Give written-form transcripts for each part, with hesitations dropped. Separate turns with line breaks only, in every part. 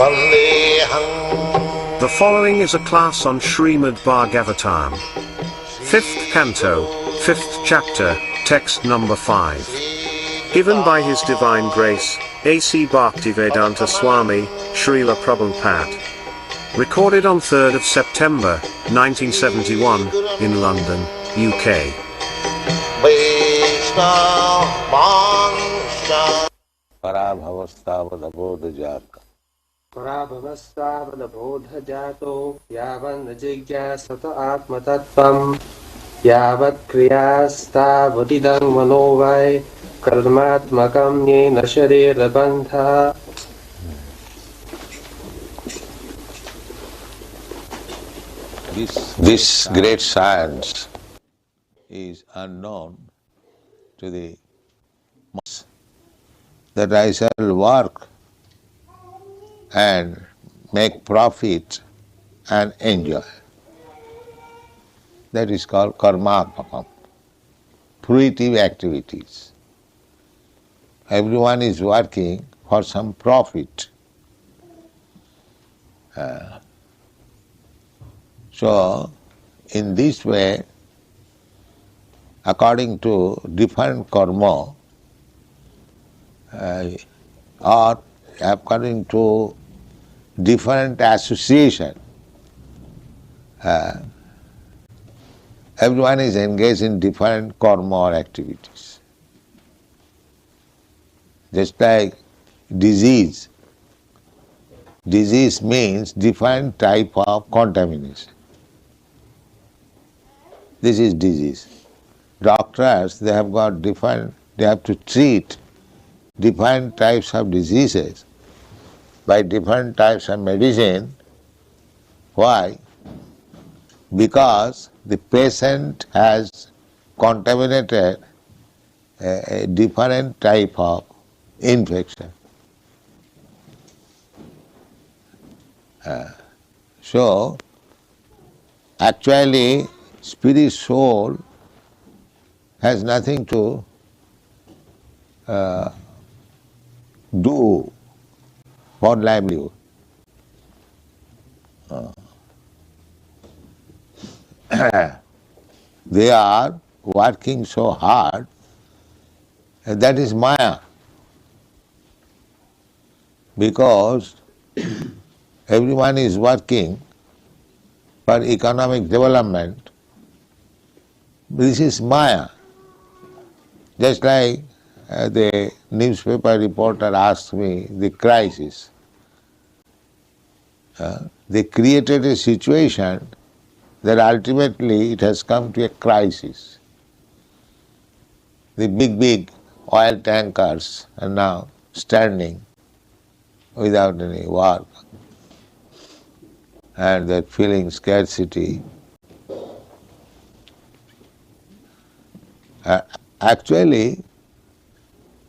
The following is a class on Srimad Bhagavatam, 5th Canto, 5th Chapter, Text number 5. Given by His Divine Grace, A.C. Bhaktivedanta Swami, Srila Prabhupada. Recorded on 3rd of September, 1971, in London, UK.
पराभवस्तावदबोधजातो यावन्न जिज्ञासत आत्मतत्त्वम् यावत् क्रियास्तावदिदं मनो वै कर्मात्मकं येन शरीरबन्धः.
This great science is unknown to the masses, that I shall work and make profit and enjoy. That is called karma, fruitive activities. Everyone is working for some profit. So, in this way, according to different karma, or according to different association, everyone is engaged in different karma or activities. Just like disease. Disease means different type of contamination. This is disease. Doctors, they have to treat different types of diseases by different types of medicine. Why? Because the patient has contaminated a different type of infection. So, actually, spirit soul has nothing to do for livelihood. They are working so hard, and that is Maya. Because everyone is working for economic development, this is Maya. Just like the newspaper reporter asked me the crisis. They created a situation that ultimately it has come to a crisis. The big oil tankers are now standing without any work, and they're feeling scarcity. Actually,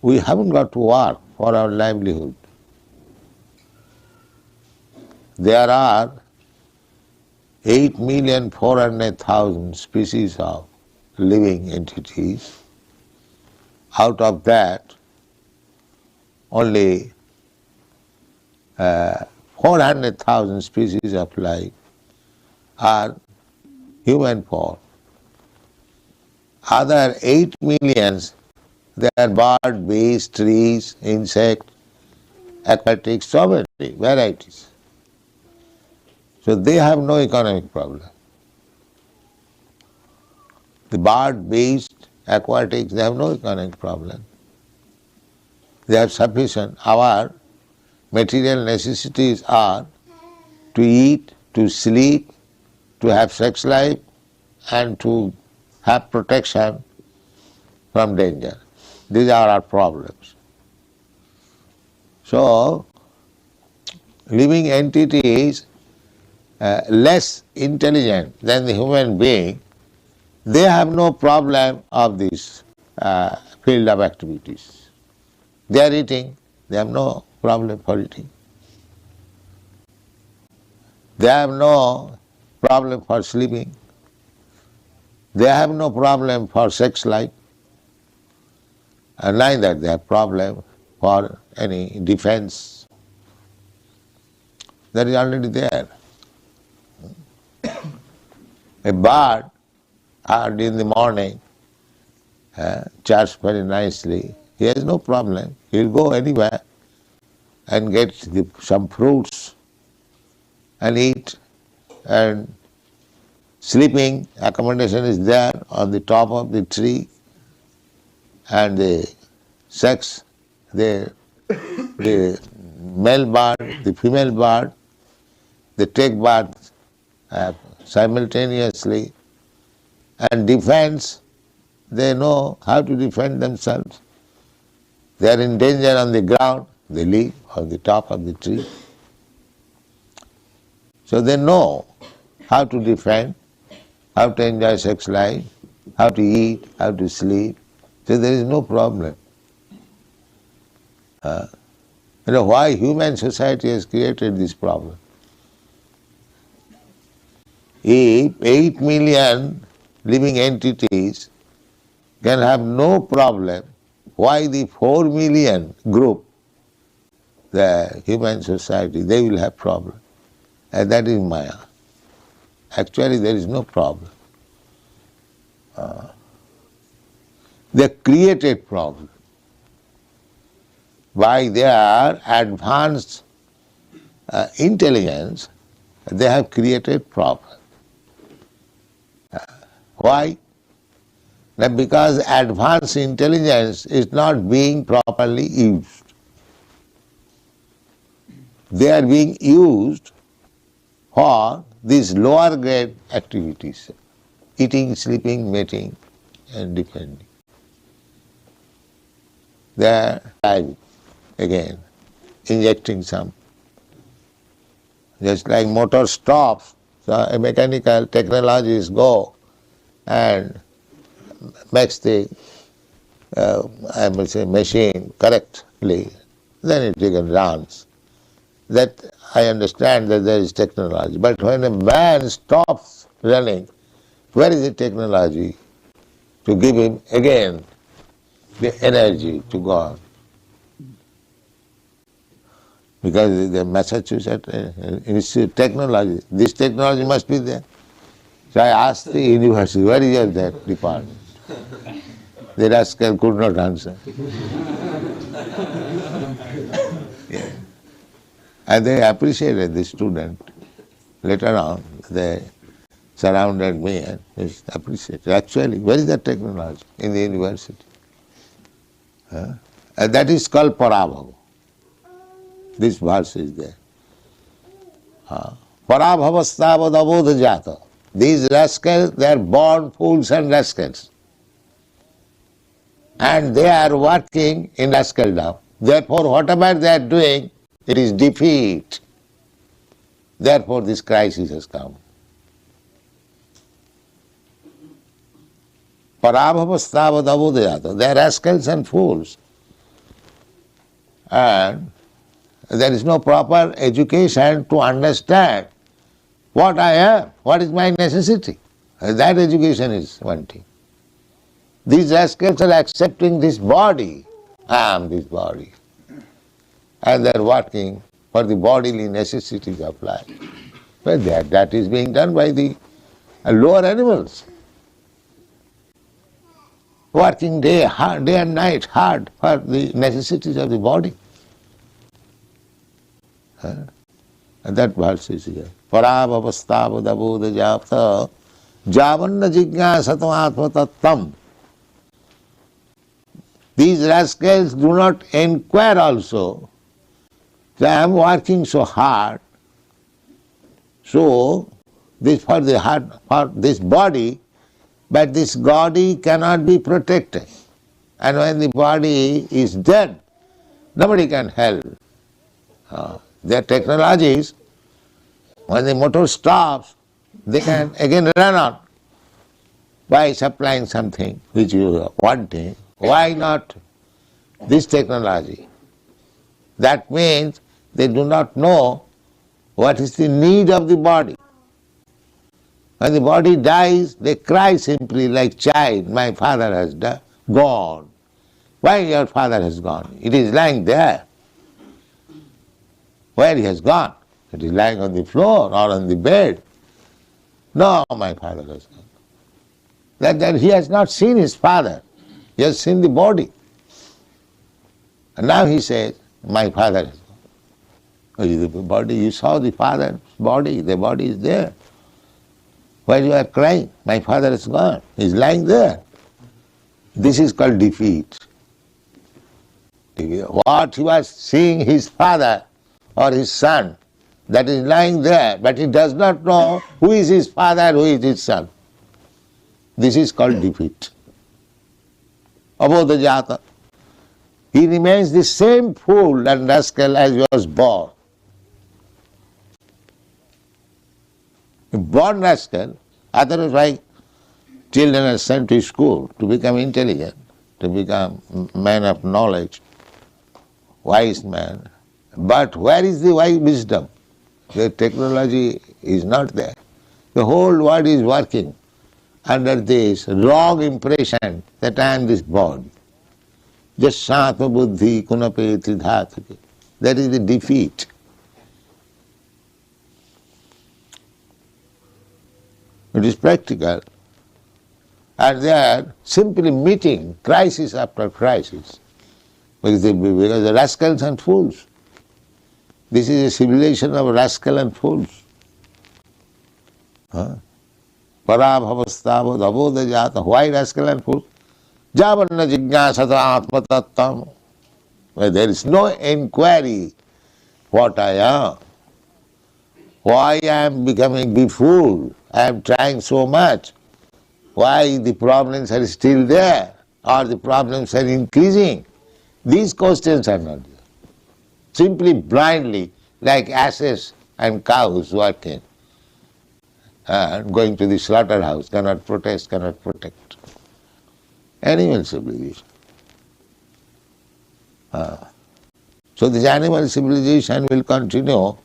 we haven't got to work for our livelihood. There are 8,400,000 species of living entities. Out of that, only 400,000 species of life are human form. Other 8 millions, they are bird, beast, trees, insect, aquatic, so many varieties. So they have no economic problem. The bird, beast, aquatics, they have no economic problem. They are sufficient. Our material necessities are to eat, to sleep, to have sex life, and to have protection from danger. These are our problems. So, living entities less intelligent than the human being, they have no problem of this field of activities. They are eating, they have no problem for eating. They have no problem for sleeping. They have no problem for sex life. And neither they have problem for any defense. that is already there. A bird early in the morning chirps very nicely. He has no problem. He'll go anywhere and get some fruits and eat, and sleeping accommodation is there on the top of the tree, and the sex, the male bird, the female bird, they take birth simultaneously, and defense, they know how to defend themselves. They are in danger on the ground, they live on the top of the tree. So they know how to defend, how to enjoy sex life, how to eat, how to sleep. So there is no problem. You know why human society has created this problem? If 8 million living entities can have no problem, why the 4 million group, the human society, they will have problem? And that is Maya. Actually there is no problem. They created problem. By their advanced intelligence, they have created problem. Why? Because advanced intelligence is not being properly used. They are being used for these lower grade activities, eating, sleeping, mating, and defending. They are driving again, injecting some. Just like motor stops, so a mechanical technologies go and makes the I would say machine correctly, then it again runs. That I understand that there is technology. But when a man stops running, where is the technology to give him again the energy to go on? Because the Massachusetts Institute technology, this technology must be there. So I asked the university, where is your that department? The rascal could not answer. Yeah. And they appreciated the student. Later on, they surrounded me and they appreciated. Actually, where is the technology in the university? And that is called Parabhava. This verse is there. Parabhavastavad abodha jata. These rascals, they are born fools and rascals. And they are working in rascaldom. Therefore, whatever they are doing, it is defeat. Therefore, this crisis has come. Parabhavastavad abodha jata. They are rascals and fools. And there is no proper education to understand what I am, what is my necessity. That education is wanting. These rascals are accepting this body. I am this body. And they are working for the bodily necessities of life. But that is being done by the lower animals. Working day and night hard for the necessities of the body. And that verse is here. Parabhavastavad japta javanna jignasatam atmatattam. These rascals do not inquire also that I am working so hard, so this for this body, but this body cannot be protected. And when the body is dead, nobody can help. Their technologies, when the motor stops, they can again run on by supplying something which you are wanting. Why not this technology? That means they do not know what is the need of the body. When the body dies, they cry simply like child, my father has gone. Why your father has gone? It is lying there. Where he has gone? It is lying on the floor or on the bed. No, my father has gone. That he has not seen his father. He has seen the body. And now he says, my father has gone. The body, you saw the father's body, the body is there. Why you are crying? My father is gone. He is lying there. This is called defeat. What he was seeing his father or his son, that is lying there, but he does not know who is his father, who is his son. This is called defeat. Abodha jata. He remains the same fool and rascal as he was born. Born rascal, otherwise why children are sent to school to become intelligent, to become man of knowledge, wise man. But where is the wise wisdom? The technology is not there. The whole world is working under this wrong impression that I am this body. Just Satma Buddhi Kunape Tridhatake. That is the defeat. It is practical. And they are simply meeting crisis after crisis. Because the rascals and fools. This is a civilization of rascal and fools. Parabhavastavad abodha jata. Why rascal and fools? Javanna jignasata atma tattam. Where there is no inquiry what I am. Why I am becoming befooled. I am trying so much. Why the problems are still there or the problems are increasing. These questions are not there. Simply blindly, like asses and cows working, going to the slaughterhouse, cannot protest, cannot protect. Animal civilization. So this animal civilization will continue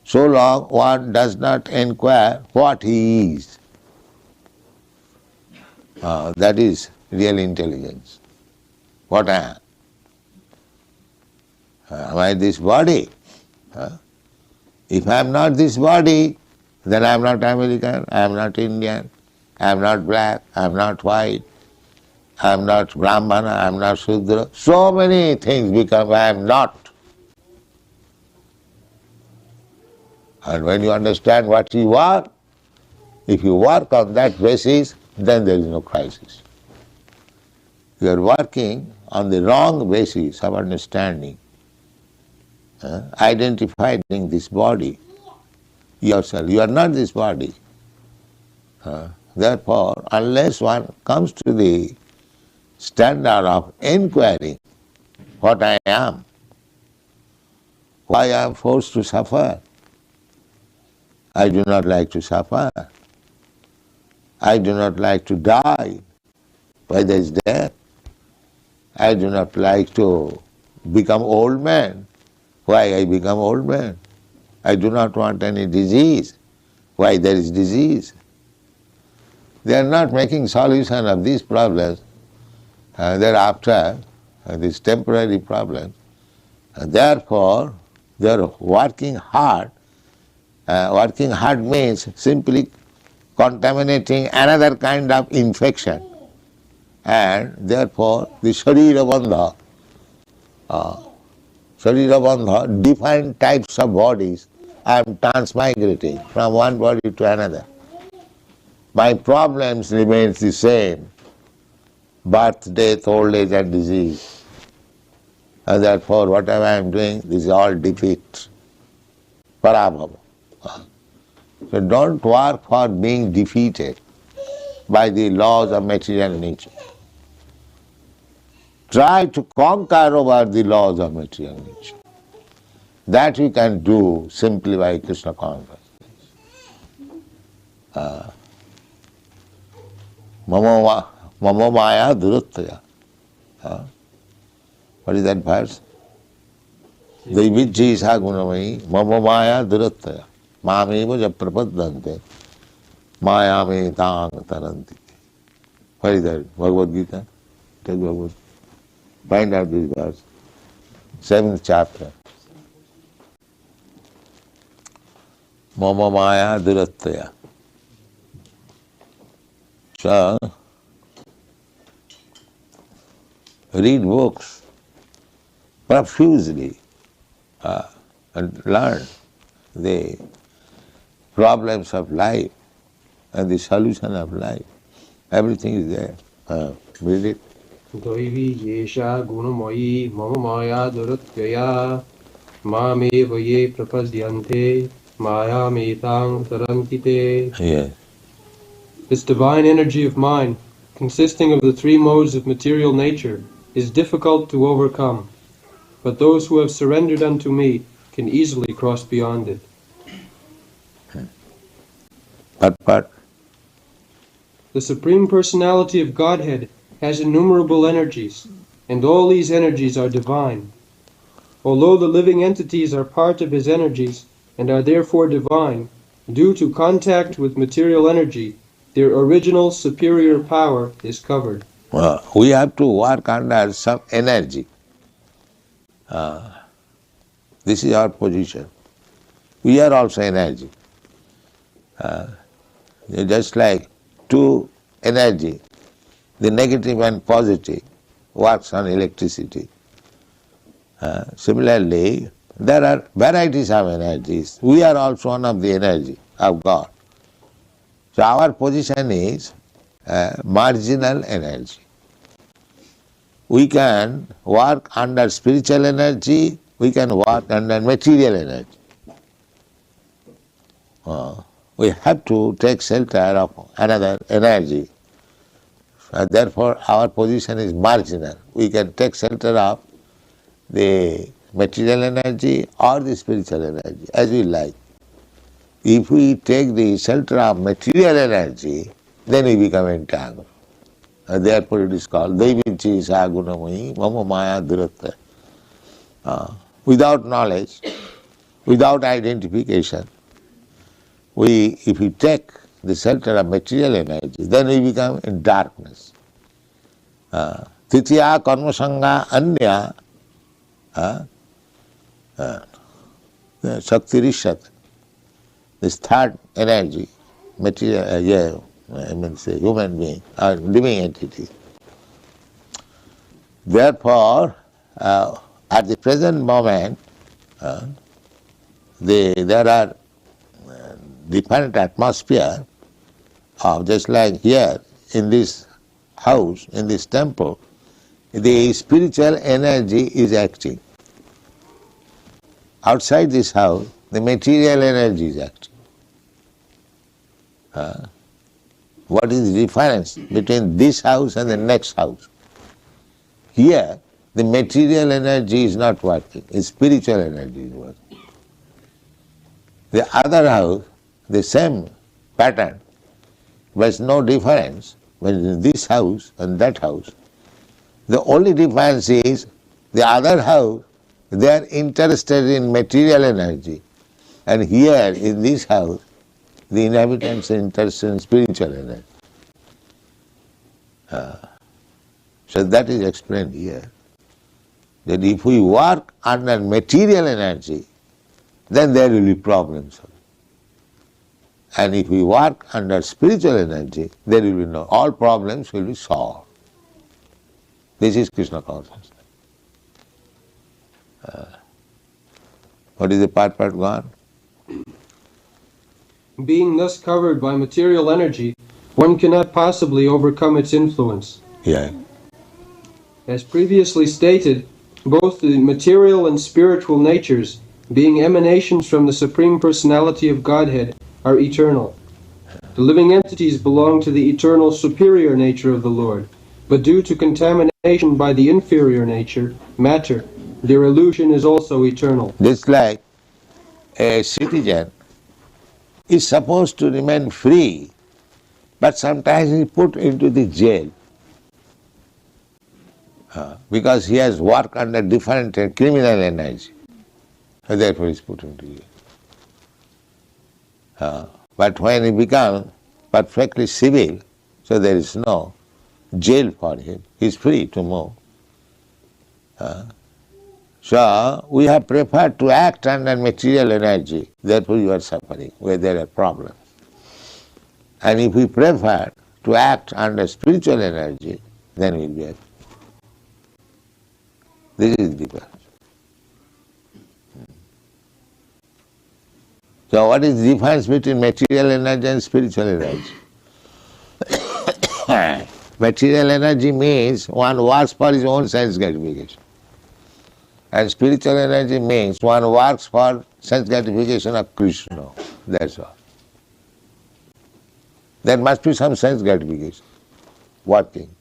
so long one does not inquire what he is. That is real intelligence. What I am. Am I this body? If I am not this body, then I am not American, I am not Indian, I am not black, I am not white, I am not Brahmana, I am not Shudra. So many things become I am not. And when you understand what you are, if you work on that basis, then there is no crisis. You are working on the wrong basis of understanding, identifying this body yourself. You are not this body. Therefore, unless one comes to the standard of inquiring what I am, why I am forced to suffer, I do not like to suffer. I do not like to die. Why there is death? I do not like to become old man. Why I become old man? I do not want any disease. Why there is disease? They are not making solution of these problems. Thereafter, these temporary problems. Therefore, they are working hard. Working hard means simply contaminating another kind of infection. And therefore, the Srila Prabhupada, different types of bodies, I am transmigrating from one body to another. My problems remains the same, birth, death, old age and disease. And therefore, whatever I am doing, this is all defeat. Parabhava. So don't work for being defeated by the laws of material nature. Try to conquer over the laws of material nature. That we can do simply by Krishna consciousness. Mama maya duruttaya. What is that verse? Daivijji isa gunamai mama maya duruttaya. Mameva ja prapaddante mayame tang taranti. What is that? Bhagavad Gita? Take Bhagavad Gita. Find out this verse. 7th chapter. Mama Maya Durattaya. So, read books profusely and learn the problems of life and the solution of life. Everything is there. Read it.
Daivi yesha gunamoyi mama maya duratvyaya mameva ye prapadyante maya metang tarantite.
Yes.
This divine energy of mine, consisting of the three modes of material nature, is difficult to overcome, but those who have surrendered unto me can easily cross beyond it.
But
The Supreme Personality of Godhead has innumerable energies, and all these energies are divine. Although the living entities are part of his energies and are therefore divine, due to contact with material energy, their original superior power is covered.
we have to work under some energy. This is our position. We are also energy. Just like two energy, the negative and positive works on electricity. Similarly, there are varieties of energies. We are also one of the energy of God. So our position is marginal energy. We can work under spiritual energy, we can work under material energy. We have to take shelter of another energy. Therefore, our position is marginal. We can take shelter of the material energy or the spiritual energy, as we like. If we take the shelter of material energy, then we become entangled. Therefore, it is called Daivinchi Sagunamayi Mama Maya Duratta. Without knowledge, without identification, if we take the shelter of material energy, then we become in darkness. Titiya karma sangha anya shaktirishat. This third energy, material, I mean say human being or living entity. Therefore, at the present moment, there are different atmosphere of just like here in this house, in this temple, the spiritual energy is acting. Outside this house, the material energy is acting. What is the difference between this house and the next house? Here, the material energy is not working, the spiritual energy is working. The other house, the same pattern, there is no difference between this house and that house. The only difference is the other house, they are interested in material energy, and here in this house, the inhabitants are interested in spiritual energy. So that is explained here, that if we work under material energy, then there will be problems. And if we work under spiritual energy, there will be all problems will be solved. This is Krishna consciousness. What is the part gone?
Being thus covered by material energy, one cannot possibly overcome its influence.
Yeah.
As previously stated, both the material and spiritual natures, being emanations from the Supreme Personality of Godhead, are eternal. The living entities belong to the eternal superior nature of the Lord, but due to contamination by the inferior nature, matter, their illusion is also eternal.
Just like a citizen is supposed to remain free, but sometimes he is put into the jail because he has worked under different criminal energy. So therefore he is put into jail. But when he becomes perfectly civil, so there is no jail for him. He is free to move. So we have preferred to act under material energy, therefore you are suffering, where there are problems. And if we prefer to act under spiritual energy, then we will be happy. This is the difference. So what is the difference between material energy and spiritual energy? Material energy means one works for his own sense gratification. And spiritual energy means one works for sense gratification of Krishna. That's all. There must be some sense gratification, working.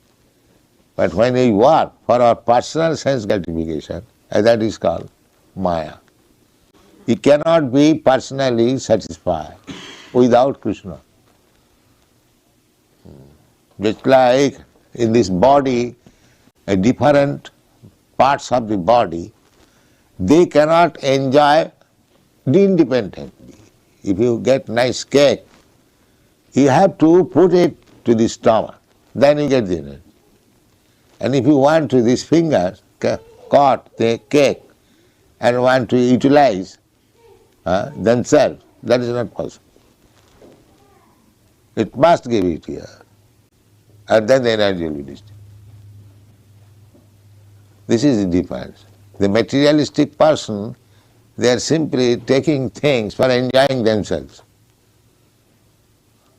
But when we work for our personal sense gratification, that is called Maya. He cannot be personally satisfied without Krishna. Just like in this body, different parts of the body, they cannot enjoy independently. If you get nice cake, you have to put it to the stomach, then you get the energy. And if you want to these fingers cut the cake and want to utilize themselves, that is not possible. It must give it here, and then the energy will be distributed. This is the difference. The materialistic person, they are simply taking things for enjoying themselves.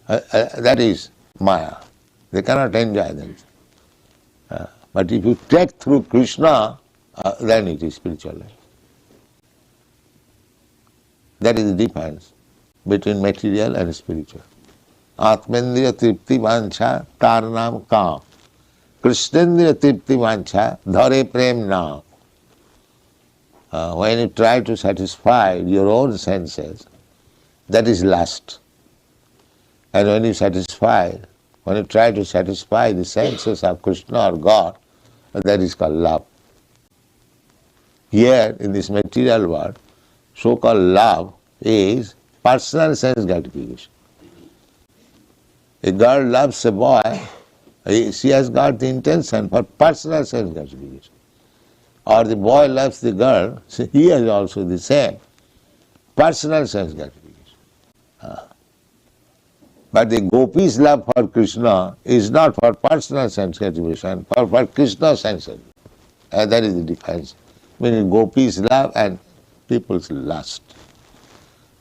That is Maya. They cannot enjoy themselves. But if you take through Krishna, then it is spiritual life. That is the difference between material and spiritual. Atmendriya tripti vancha tarnam kam. Krishnendriya tripti vancha dhare prem nam. When you try to satisfy your own senses, that is lust. And when you try to satisfy the senses of Krishna or God, that is called love. Here in this material world, so-called love is personal sense gratification. A girl loves a boy, she has got the intention for personal sense gratification. Or the boy loves the girl, he has also the same personal sense gratification. But the gopis' love for Krishna is not for personal sense gratification, for Krishna's sense gratification. And that is the difference between gopis' love and people's lust.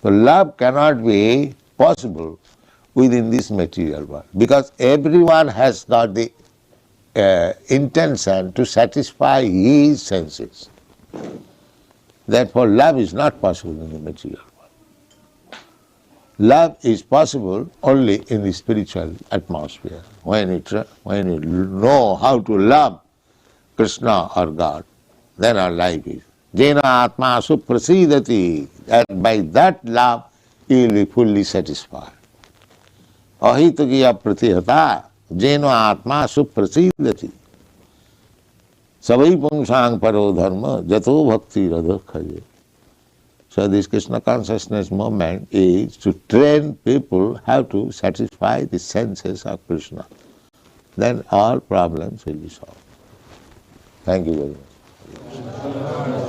So love cannot be possible within this material world, because everyone has got the intention to satisfy his senses. Therefore love is not possible in the material world. Love is possible only in the spiritual atmosphere. When you know how to love Krishna or God, then our life is. Jena atma suprasidati. And by that love you will be fully satisfied. Ahitakiya pratihata. Jena atma suprasidati. Savai pungsang paro dharma jato bhakti radhakhaye. So this Krishna consciousness movement is to train people how to satisfy the senses of Krishna. Then all problems will be solved. Thank you very much.